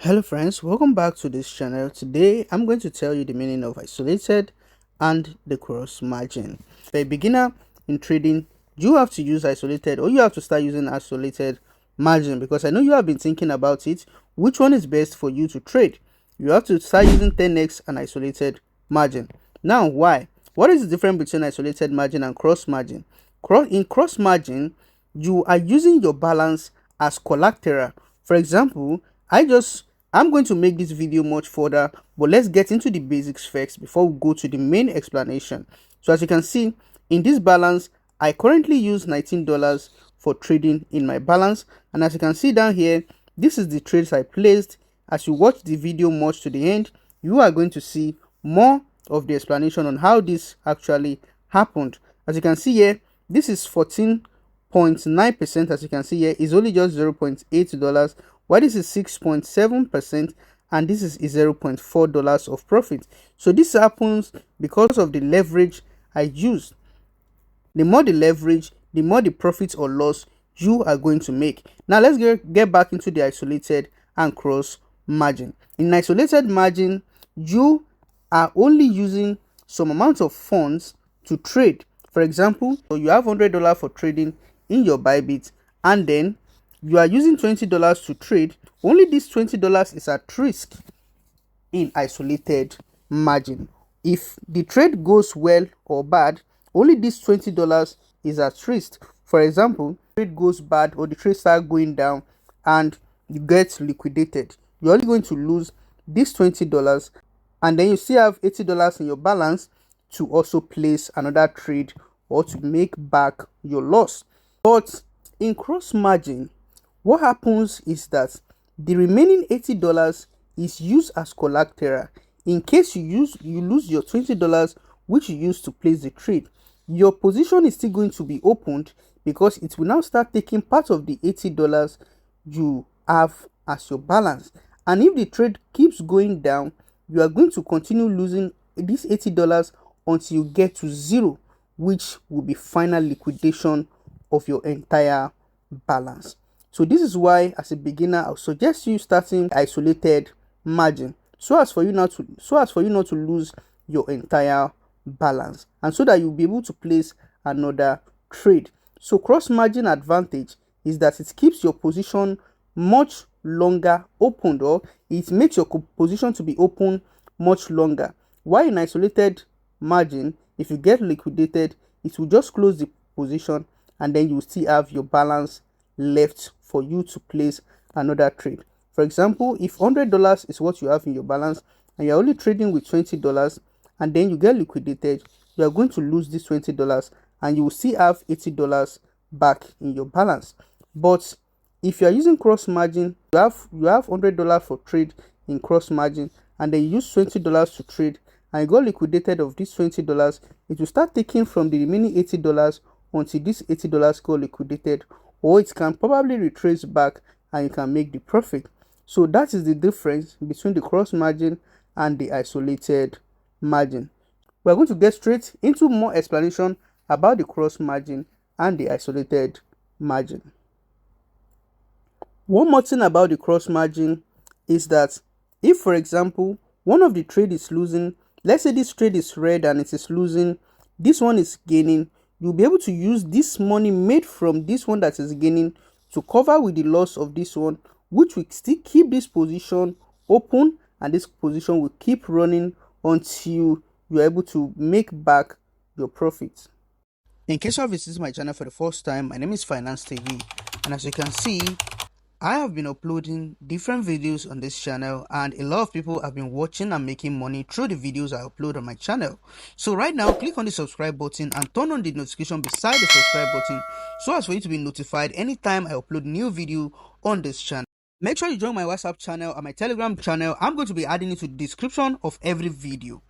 Hello friends, welcome back to this channel. Today I'm going to tell you the meaning of isolated and the cross margin. For a beginner in trading, you have to use isolated or you have to start using isolated margin, because I know you have been thinking about it. Which one is best for you to trade? You have to start using 10x and isolated margin. Now why? What is the difference between isolated margin and cross margin? In cross margin, you are using your balance as collateral. For example, I'm going to make this video much further, but let's get into the basics first before we go to the main explanation. So as you can see in this balance, I currently use $19 for trading in my balance, and as you can see down here, this is the trades I placed. As you watch the video much to the end, you are going to see more of the explanation on how this actually happened. As you can see here, this is 14.9%. as you can see here, is only just $0.8, while this is 6.7%, and this is $0.4 of profit. So this happens because of the leverage I used. The more the leverage, the more the profit or loss you are going to make. Now let's get back into the isolated and cross margin. In isolated margin, you are only using some amount of funds to trade. For example, so you have $100 for trading in your Bybit, and then you are using $20 to trade. Only this $20 is at risk in isolated margin. If the trade goes well or bad, only this $20 is at risk. For example, trade goes bad or the trade starts going down and you get liquidated, you're only going to lose this $20, and then you still have $80 in your balance to also place another trade or to make back your loss. But in cross margin, what happens is that the remaining $80 is used as collateral in case you lose your $20 which you used to place the trade. Your position is still going to be opened because it will now start taking part of the $80 you have as your balance. And if the trade keeps going down, you are going to continue losing this $80 until you get to zero, which will be final liquidation of your entire balance. So this is why, as a beginner, I'll suggest you starting isolated margin so as for you not to lose your entire balance, and so that you'll be able to place another trade. So cross margin advantage is that it keeps your position much longer opened, or it makes your position to be open much longer. While in isolated margin, if you get liquidated, it will just close the position and then you still have your balance left for you to place another trade. For example, if $100 is what you have in your balance and you're only trading with $20 and then you get liquidated, you are going to lose this $20 and you will still have $80 back in your balance. But if you are using cross margin, you have $100 for trade in cross margin, and then you use $20 to trade and you got liquidated of this $20, it will start taking from the remaining $80 until this $80 got liquidated, or it can probably retrace back and you can make the profit. So that is the difference between the cross margin and the isolated margin. We're going to get straight into more explanation about the cross margin and the isolated margin. One more thing about the cross margin is that if, for example, one of the trade is losing, let's say this trade is red and it is losing, this one is gaining, you'll be able to use this money made from this one that is gaining to cover with the loss of this one, which will still keep this position open, and this position will keep running until you're able to make back your profits. In case you are visiting my channel for the first time, my name is Finance TV, and as you can see, I have been uploading different videos on this channel, and a lot of people have been watching and making money through the videos I upload on my channel. So right now, click on the subscribe button and turn on the notification beside the subscribe button so as for you to be notified anytime I upload new video on this channel. Make sure you join my WhatsApp channel and my Telegram channel. I'm going to be adding it to the description of every video.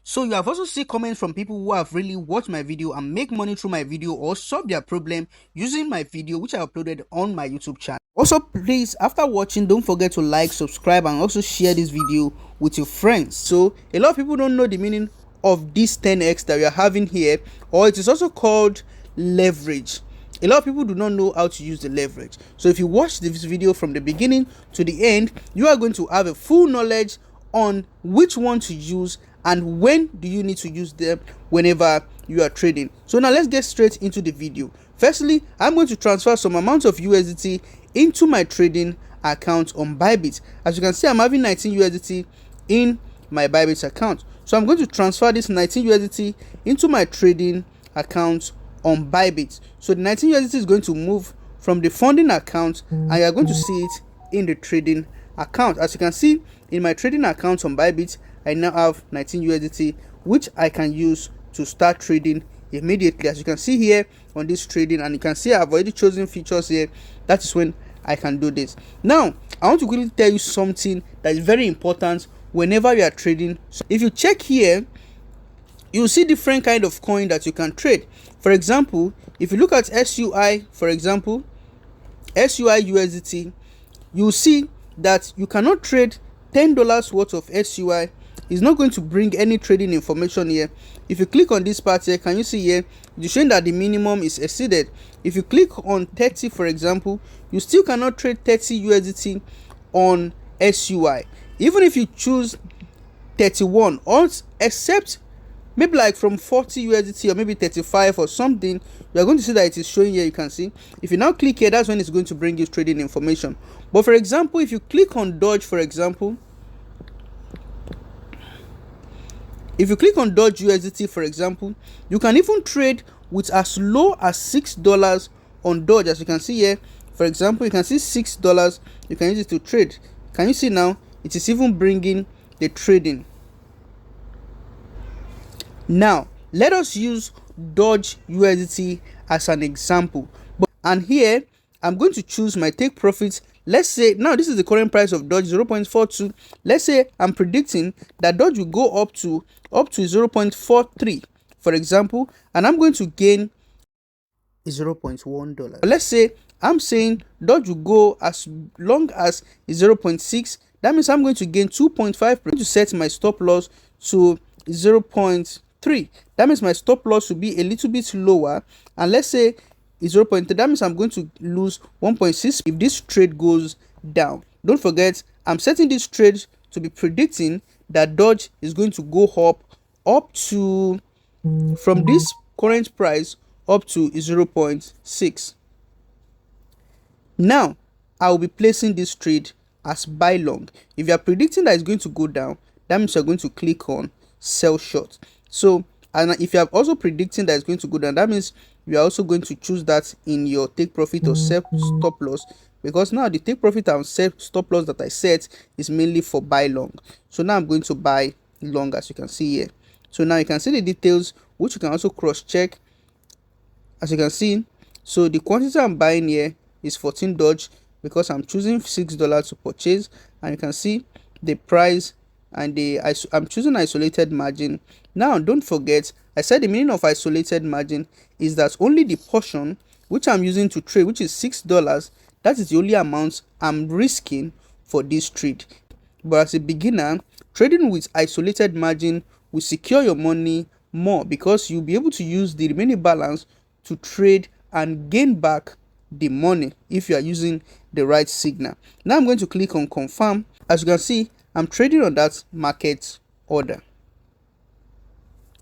So you have also seen comments from people who have really watched my video and make money through my video or solve their problem using my video which I uploaded on my YouTube channel. Also, please, after watching, don't forget to like, subscribe, and also share this video with your friends. So a lot of people don't know the meaning of this 10x that we are having here, or it is also called leverage. A lot of people do not know how to use the leverage. So if you watch this video from the beginning to the end, you are going to have a full knowledge on which one to use and when do you need to use them whenever you are trading. So now let's get straight into the video. Firstly, I'm going to transfer some amount of USDT into my trading account on Bybit. As you can see, I'm having 19 USDT in my Bybit account. So I'm going to transfer this 19 USDT into my trading account on Bybit. So the 19 USDT is going to move from the funding account and you are going to see it in the trading account. As you can see in my trading account on Bybit, I now have 19 USDT which I can use to start trading immediately. As you can see here on this trading, and you can see I've already chosen features here. That is when I can do this. Now I want to quickly tell you something that is very important whenever you are trading. So if you check here, you see different kind of coin that you can trade. For example, if you look at SUI, for example, SUI USDT, you see that you cannot trade $10 worth of SUI. It's not going to bring any trading information here. If you click on this part here, can you see here it's showing that the minimum is exceeded. If you click on 30, for example, you still cannot trade 30 USDT on SUI. Even if you choose 31, or except maybe like from 40 USDT or maybe 35 or something, you are going to see that it is showing here. You can see if you now click here, that's when it's going to bring you trading information. But for example, if you click on Dodge, for example, if you click on Dodge USDT, for example, you can even trade with as low as $6 on Dodge. As you can see here, for example, you can see $6. You can use it to trade. Can you see now? It is even bringing the trading. Now let us use Dodge USDT as an example. And here I'm going to choose my take profits. Let's say now this is the current price of Dodge, 0.42. Let's say I'm predicting that Dodge will go up to 0.43, for example, and I'm going to gain $0.1. Let's say I'm saying Dodge will go as long as 0.6. That means I'm going to gain 2.5%. To set my stop loss to 0.3. That means my stop loss will be a little bit lower, and let's say is 0.3. That means I'm going to lose 1.6 if this trade goes down. Don't forget, I'm setting this trade to be predicting that Dodge is going to go up to from this current price up to 0.6. Now I will be placing this trade as buy long. If you are predicting that it's going to go down, that means you're going to click on sell short. So, and if you are also predicting that it's going to go down, that means you are also going to choose that in your take profit or set stop loss, because now the take profit and set stop loss that I set is mainly for buy long. So now I'm going to buy long, as you can see here. So now you can see the details, which you can also cross check. As you can see, so the quantity I'm buying here is 14 Dodge because I'm choosing $6 to purchase, and you can see the price and I'm choosing isolated margin. Now don't forget, I said the meaning of isolated margin is that only the portion which I'm using to trade, which is $6, that is the only amount I'm risking for this trade. But as a beginner, trading with isolated margin will secure your money more, because you'll be able to use the remaining balance to trade and gain back the money if you are using the right signal. Now I'm going to click on confirm. As you can see, I'm trading on that market order.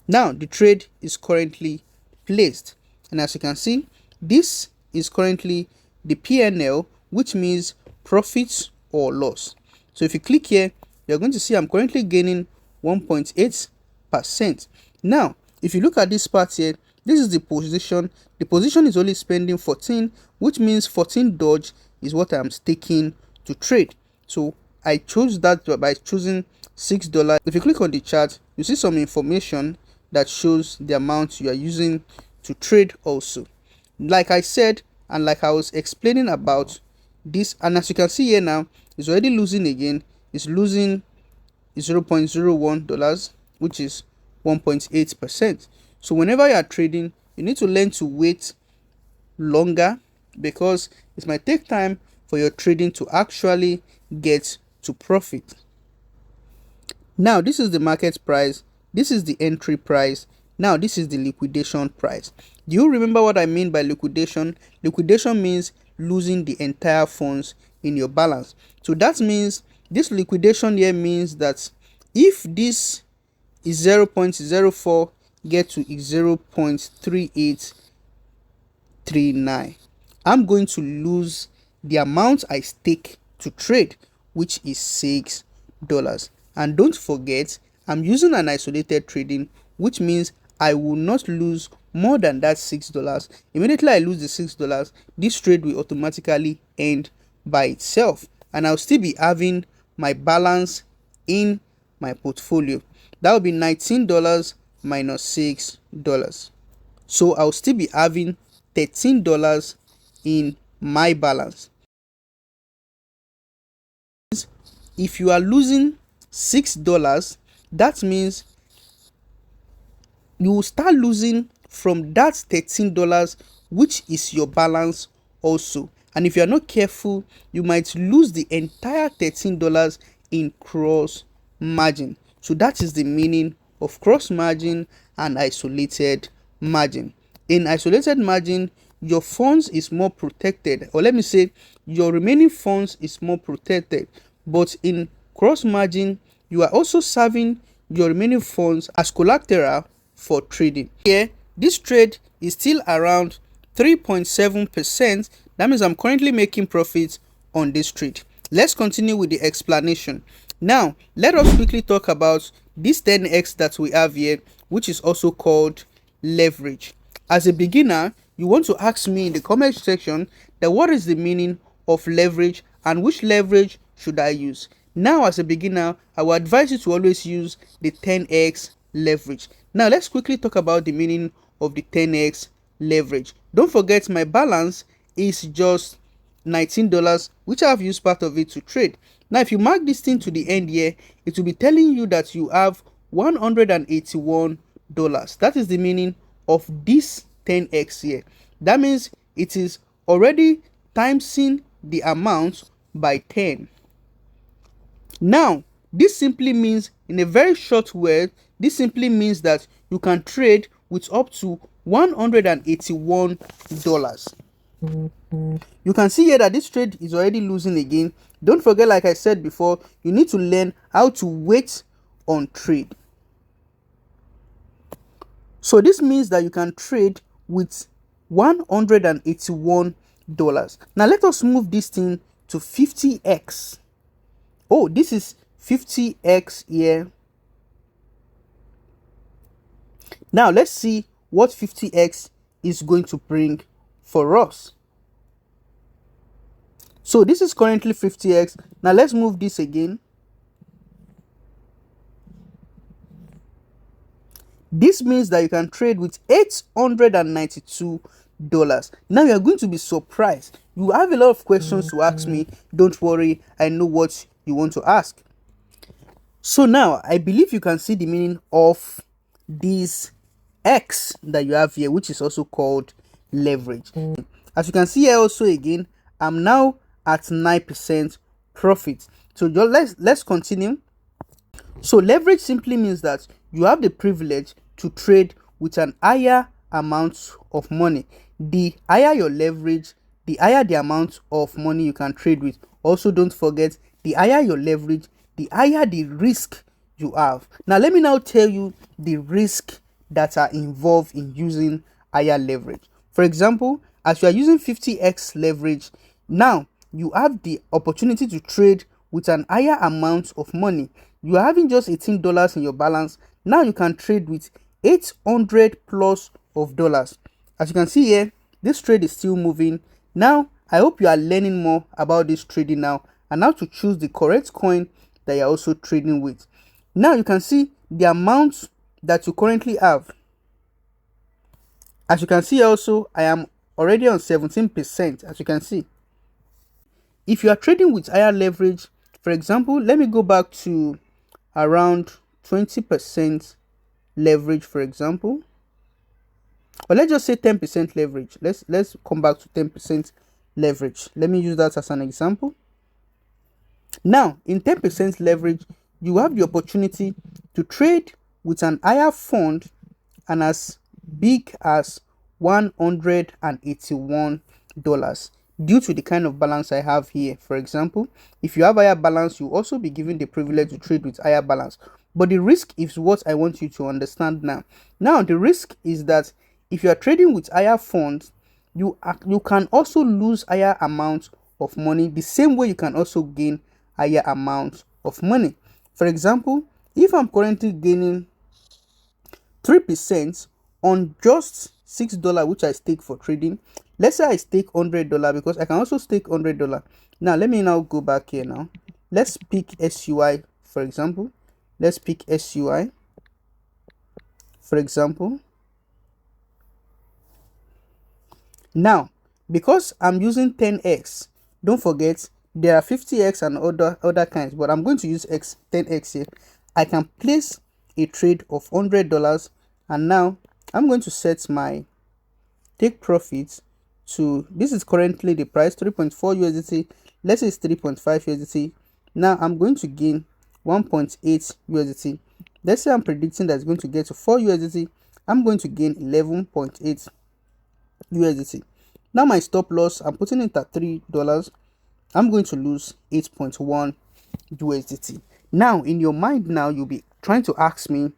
Now the trade is currently placed, and as you can see, this is currently the PNL, which means profits or loss. So if you click here, you're going to see I'm currently gaining 1.8%. Now if you look at this part here, this is the position. The position is only spending 14, which means 14 Dodge is what I'm staking to trade. So I chose that by choosing $6. If you click on the chart, you see some information that shows the amount you are using to trade also. Like I said, and like I was explaining about this, and as you can see here now, it's already losing again. It's losing $0.01, which is 1.8%. So whenever you are trading, you need to learn to wait longer, because it might take time for your trading to actually get to profit. Now this is the market price, this is the entry price, now this is the liquidation price. Do you remember what I mean by liquidation? Liquidation means losing the entire funds in your balance. So that means this liquidation here means that if this is 0.04 get to 0.3839, I'm going to lose the amount I stake to trade, which is $6. And don't forget, I'm using an isolated trading, which means I will not lose more than that $6. Immediately I lose the $6, this trade will automatically end by itself, and I'll still be having my balance in my portfolio. That will be $19 minus $6. So I'll still be having $13 in my balance. If you are losing $6, that means you will start losing from that $13, which is your balance also. And if you are not careful, you might lose the entire $13 in cross margin. So that is the meaning of cross margin and isolated margin. In isolated margin, your funds is more protected, or let me say your remaining funds is more protected. But in cross margin, you are also serving your remaining funds as collateral for trading. Here, this trade is still around 3.7%. That means I'm currently making profits on this trade. Let's continue with the explanation. Now, let us quickly talk about this 10x that we have here, which is also called leverage. As a beginner, you want to ask me in the comment section that what is the meaning of leverage and which leverage should I use. Now, as a beginner, I will advise you to always use the 10x leverage. Now, let's quickly talk about the meaning of the 10x leverage. Don't forget, my balance is just $19, which I have used part of it to trade. Now, if you mark this thing to the end here, it will be telling you that you have $181. That is the meaning of this 10x here. That means it is already timesing the amount by 10. Now, this simply means, in a very short word, this simply means that you can trade with up to $181. You can see here that this trade is already losing again. Don't forget, like I said before, you need to learn how to wait on trade. So this means that you can trade with $181. Now let us move this thing to 50x. Oh, this is 50x here. Now let's see what 50x is going to bring for us. So this is currently 50x. Now let's move this again. This means that you can trade with $892. Now you are going to be surprised. You have a lot of questions to ask me. Don't worry, I know what you want to ask. So now I believe you can see the meaning of this X that you have here, which is also called leverage. As you can see here also again, I'm now at 9% profit. So let's continue. So leverage simply means that you have the privilege to trade with an higher amount of money. The higher your leverage, the higher the amount of money you can trade with. Also, don't forget, the higher your leverage, the higher the risk you have. Now, let me now tell you the risk that are involved in using higher leverage. For example, as you are using 50x leverage, now you have the opportunity to trade with an higher amount of money. You are having just $18 in your balance. Now you can trade with 800 plus of dollars. As you can see here, this trade is still moving. Now, I hope you are learning more about this trading now and how to choose the correct coin that you're also trading with. Now you can see the amount that you currently have. As you can see also, I am already on 17%, as you can see. If you are trading with higher leverage, for example, let me go back to around 20% leverage, for example. Or let's just say 10% leverage. Let's come back to 10% leverage. Let me use that as an example. Now, in 10% leverage, you have the opportunity to trade with an higher fund and as big as $181 due to the kind of balance I have here. For example, if you have higher balance, you also be given the privilege to trade with higher balance. But the risk is what I want you to understand now. Now, the risk is that if you are trading with higher funds, you can also lose higher amounts of money, the same way you can also gain higher amounts of money. For example, if I'm currently gaining 3% on just $6 which I stake for trading, let's say I stake $100, because I can also stake $100. Now let me now go back here. Now let's pick SUI, for example. Let's pick SUI, for example. Now, because I'm using 10x, don't forget there are 50x and other kinds, but I'm going to use 10x here. I can place a trade of $100, and now I'm going to set my take profits to, this is currently the price, 3.4 USDT. Let's say it's 3.5 USDT. Now I'm going to gain 1.8 USDT. Let's say I'm predicting that it's going to get to 4 USDT. I'm going to gain 11.8 USDT. Now my stop loss, I'm putting it at $3. I'm going to lose 8.1 USDT. Now in your mind, now you'll be trying to ask me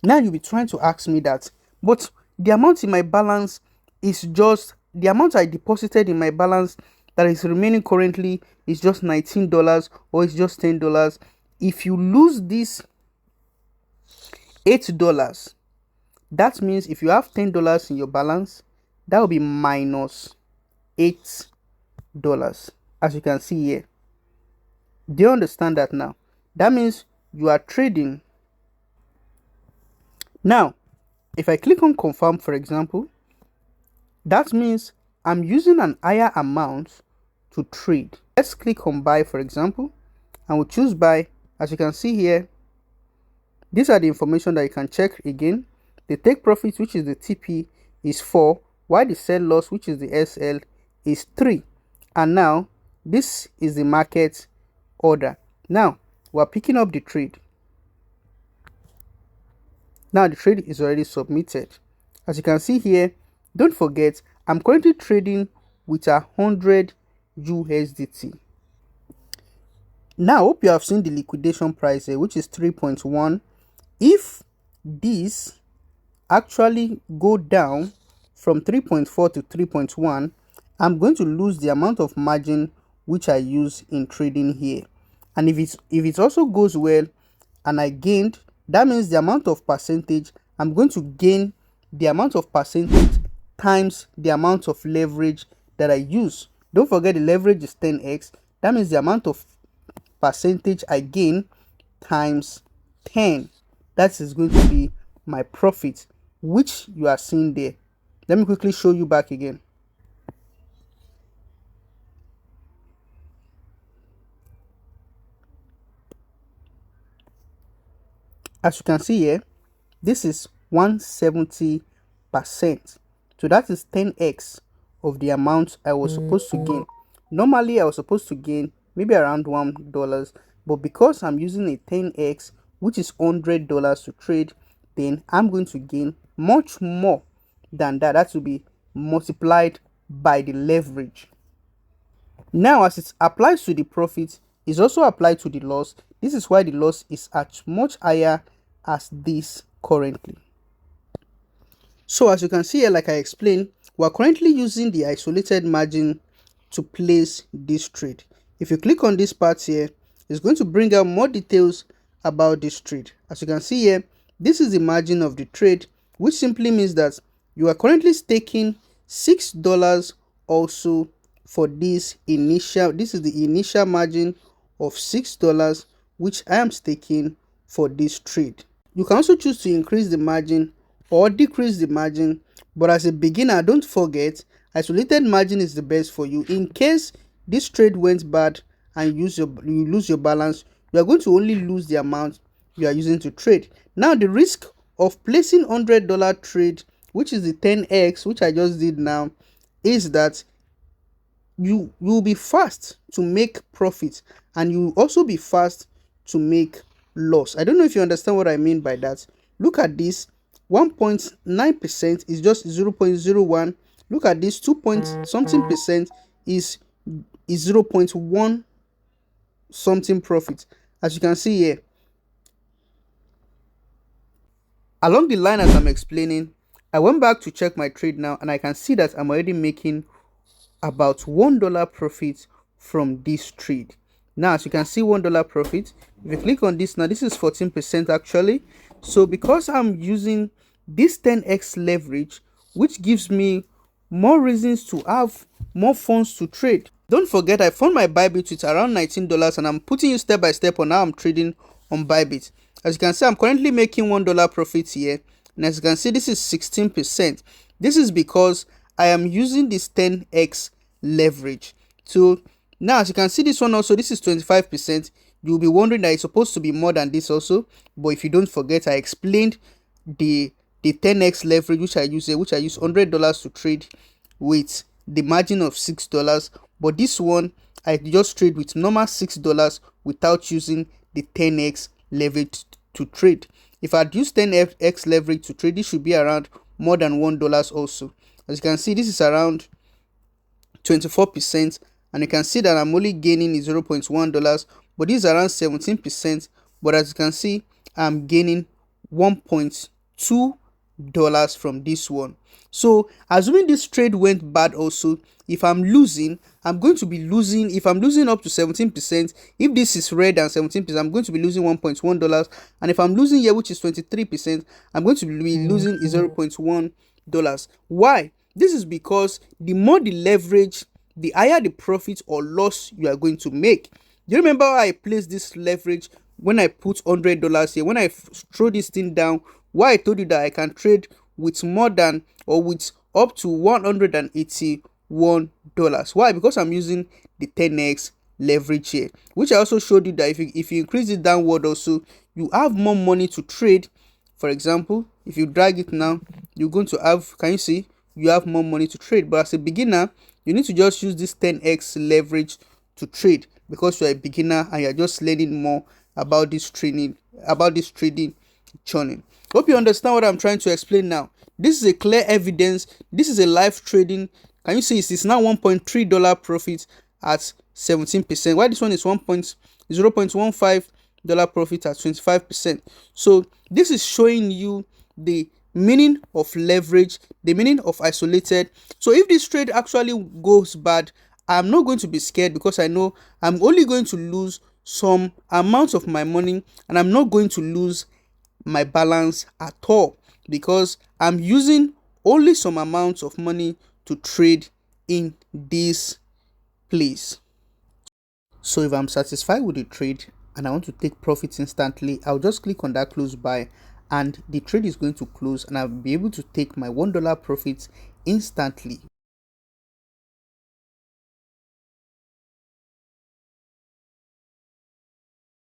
that, but the amount in my balance is just the amount I deposited in my balance that is remaining currently is just $19, or it's just $10. If you lose this $8, that means if you have $10 in your balance, that will be minus $8, as you can see here. Do you understand that now? That means you are trading. Now, if I click on confirm, for example, that means I'm using an higher amount to trade. Let's click on buy, for example, and we'll choose buy. As you can see here, these are the information that you can check again. The take profit, which is the TP, is 4, while the sell loss, which is the SL, is 3. And now this is the market order. Now we're picking up the trade. Now the trade is already submitted. As you can see here, don't forget I'm currently trading with 100 USDT. Now, I hope you have seen the liquidation price here, which is 3.1. If this actually go down from 3.4 to 3.1, I'm going to lose the amount of margin which I use in trading here. And if it also goes well and I gained, that means the amount of percentage, I'm going to gain the amount of percentage times the amount of leverage that I use. Don't forget the leverage is 10x. That means the amount of percentage I gain times 10. That is going to be my profit, which you are seeing there. Let me quickly show you back again. As you can see here, this is 170%. So that is 10x of the amount I was supposed to gain. Normally I was supposed to gain maybe around $1, but because I'm using a 10x, which is $100 to trade, then I'm going to gain much more than that. That will be multiplied by the leverage. Now, as it applies to the profit, is also applied to the loss. This is why the loss is at much higher as this currently. So as you can see here, like I explained, we're currently using the isolated margin to place this trade. If you click on this part here, it's going to bring out more details about this trade. As you can see here, this is the margin of the trade, which simply means that you are currently staking $6 also for this initial. This is the initial margin of $6 which I am staking for this trade. You can also choose to increase the margin or decrease the margin, but as a beginner, don't forget isolated margin is the best for you. In case this trade went bad and you lose your balance, you are going to only lose the amount you are using to trade. Now the risk of placing $100 trade, which is the 10x, which I just did now, is that you will be fast to make profit and you will also be fast to make loss. I don't know if you understand what I mean by that. Look at this. 1.9% is just 0.01. Look at this, 2 point something percent is 0.1 something profit. As you can see here, along the line as I'm explaining, I went back to check my trade now, and I can see that I'm already making about $1 profit from this trade. Now, as you can see, $1 profit. If you click on this now, this is 14% actually. So because I'm using this 10x leverage, which gives me more reasons to have more funds to trade. Don't forget, I found my Bybit with around $19, and I'm putting you step by step on how I'm trading on Bybit. As you can see, I'm currently making $1 profit here, and as you can see, this is 16%. This is because I am using this 10x leverage. So now, as you can see, this one also, this is 25%. You'll be wondering that it's supposed to be more than this also, but if you don't forget, I explained the 10x leverage which I use here, which I use $100 to trade with the margin of $6. But this one, I just trade with normal $6 without using the 10x leverage to trade. If I'd use 10x leverage to trade, this should be around more than $1 also. As you can see, this is around 24%, and you can see that I'm only gaining $0.1, but this is around 17%. But as you can see, I'm gaining $1.2 from this one. So assuming this trade went bad also, if I'm losing, I'm going to be losing. If I'm losing up to 17%, if this is red and 17%, I'm going to be losing $1.1. And if I'm losing here, which is 23%, I'm going to be losing $0.1. Why? This is because the more the leverage, the higher the profit or loss you are going to make. Do you remember how I placed this leverage when I put $100 here? When I throw this thing down, why I told you that I can trade with more than or with up to $181. Why? Because I'm using the 10x leverage here, which I also showed you that if you increase it downward also, you have more money to trade. For example, if you drag it now, you're going to have, can you see, you have more money to trade. But as a beginner, you need to just use this 10x leverage to trade, because you're a beginner and you're just learning more about this trading churning. Hope you understand what I'm trying to explain now. This is a clear evidence. This is a live trading. Can you see it's now $1.3 profit at 17%? Why this one is $0.15 profit at 25%? So this is showing you the meaning of leverage, the meaning of isolated. So if this trade actually goes bad, I'm not going to be scared, because I know I'm only going to lose some amount of my money, and I'm not going to lose my balance at all, because I'm using only some amounts of money to trade in this place. So if I'm satisfied with the trade and I want to take profits instantly, I'll just click on that close buy, and the trade is going to close, and I'll be able to take my $1 profits instantly.